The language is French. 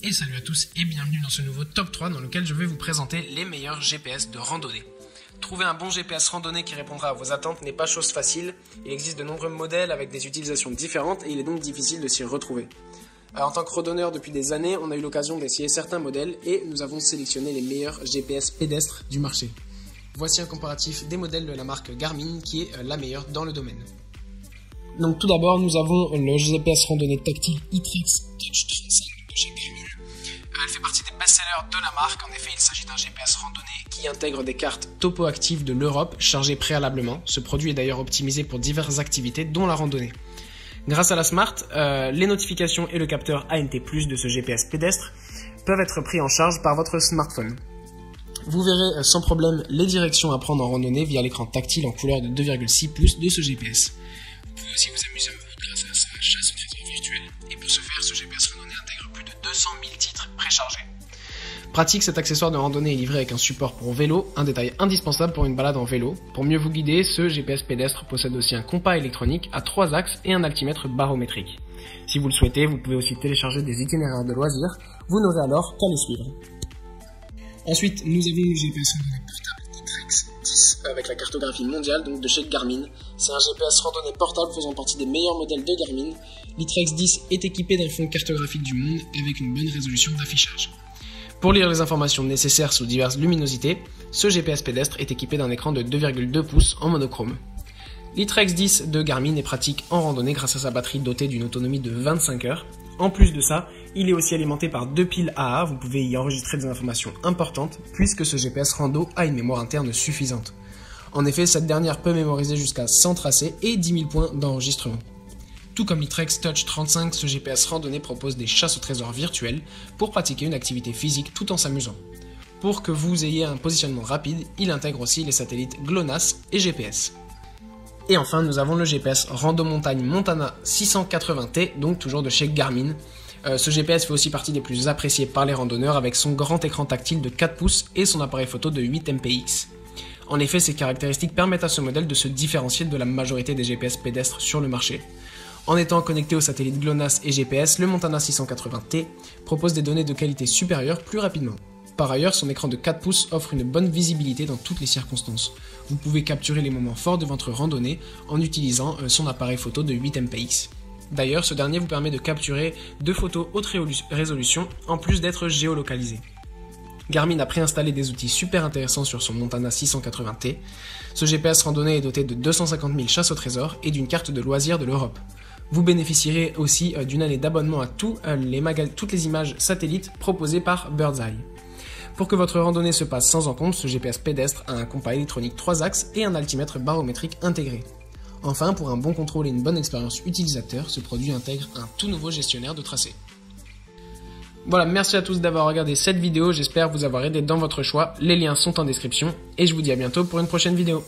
Et salut à tous et bienvenue dans ce nouveau top 3 dans lequel je vais vous présenter les meilleurs GPS de randonnée. Trouver un bon GPS randonnée qui répondra à vos attentes n'est pas chose facile. Il existe de nombreux modèles avec des utilisations différentes et il est donc difficile de s'y retrouver. En tant que randonneur depuis des années, on a eu l'occasion d'essayer certains modèles et nous avons sélectionné les meilleurs GPS pédestres du marché. Voici un comparatif des modèles de la marque Garmin qui est la meilleure dans le domaine. Donc tout d'abord, nous avons le GPS randonnée tactile iTrex Touch 35 de chez Garmin. Elle fait partie des best-sellers de la marque. En effet, il s'agit d'un GPS randonnée qui intègre des cartes topo-actives de l'Europe chargées préalablement. Ce produit est d'ailleurs optimisé pour diverses activités, dont la randonnée. Grâce à la Smart, les notifications et le capteur ANT+ de ce GPS pédestre peuvent être pris en charge par votre smartphone. Vous verrez sans problème les directions à prendre en randonnée via l'écran tactile en couleur de 2,6 pouces de ce GPS. Vous pouvez aussi vous amuser grâce à sa chasse au trésor virtuel. Et pour ce faire, ce GPS randonnée intègre plus de 200 000 titres préchargés. Pratique, cet accessoire de randonnée est livré avec un support pour vélo, un détail indispensable pour une balade en vélo. Pour mieux vous guider, ce GPS pédestre possède aussi un compas électronique à 3 axes et un altimètre barométrique. Si vous le souhaitez, vous pouvez aussi télécharger des itinéraires de loisirs, vous n'aurez alors qu'à les suivre. Ensuite, nous avons le GPS randonnée portable iTrex 10 avec la cartographie mondiale, donc de chez Garmin. C'est un GPS randonnée portable faisant partie des meilleurs modèles de Garmin. L'iTrex 10 est équipé d'un fond cartographique du monde avec une bonne résolution d'affichage. Pour lire les informations nécessaires sous diverses luminosités, ce GPS pédestre est équipé d'un écran de 2,2 pouces en monochrome. L'iTrex 10 de Garmin est pratique en randonnée grâce à sa batterie dotée d'une autonomie de 25 heures. En plus de ça, il est aussi alimenté par 2 piles AA, vous pouvez y enregistrer des informations importantes puisque ce GPS rando a une mémoire interne suffisante. En effet, cette dernière peut mémoriser jusqu'à 100 tracés et 10 000 points d'enregistrement. Tout comme l'iTrex Touch 35, ce GPS randonnée propose des chasses au trésor virtuelles pour pratiquer une activité physique tout en s'amusant. Pour que vous ayez un positionnement rapide, il intègre aussi les satellites GLONASS et GPS. Et enfin, nous avons le GPS Rando Montagne Montana 680T, donc toujours de chez Garmin. Ce GPS fait aussi partie des plus appréciés par les randonneurs avec son grand écran tactile de 4 pouces et son appareil photo de 8 mpx. En effet, ces caractéristiques permettent à ce modèle de se différencier de la majorité des GPS pédestres sur le marché. En étant connecté aux satellites GLONASS et GPS, le Montana 680T propose des données de qualité supérieure plus rapidement. Par ailleurs, son écran de 4 pouces offre une bonne visibilité dans toutes les circonstances. Vous pouvez capturer les moments forts de votre randonnée en utilisant son appareil photo de 8 mpx. D'ailleurs, ce dernier vous permet de capturer 2 photos haute résolution en plus d'être géolocalisé. Garmin a préinstallé des outils super intéressants sur son Montana 680T. Ce GPS randonnée est doté de 250 000 chasses au trésor et d'une carte de loisirs de l'Europe. Vous bénéficierez aussi d'une année d'abonnement à toutes les images satellites proposées par Birdseye. Pour que votre randonnée se passe sans encombre, ce GPS pédestre a un compas électronique 3 axes et un altimètre barométrique intégré. Enfin, pour un bon contrôle et une bonne expérience utilisateur, ce produit intègre un tout nouveau gestionnaire de tracé. Voilà, merci à tous d'avoir regardé cette vidéo, j'espère vous avoir aidé dans votre choix. Les liens sont en description et je vous dis à bientôt pour une prochaine vidéo.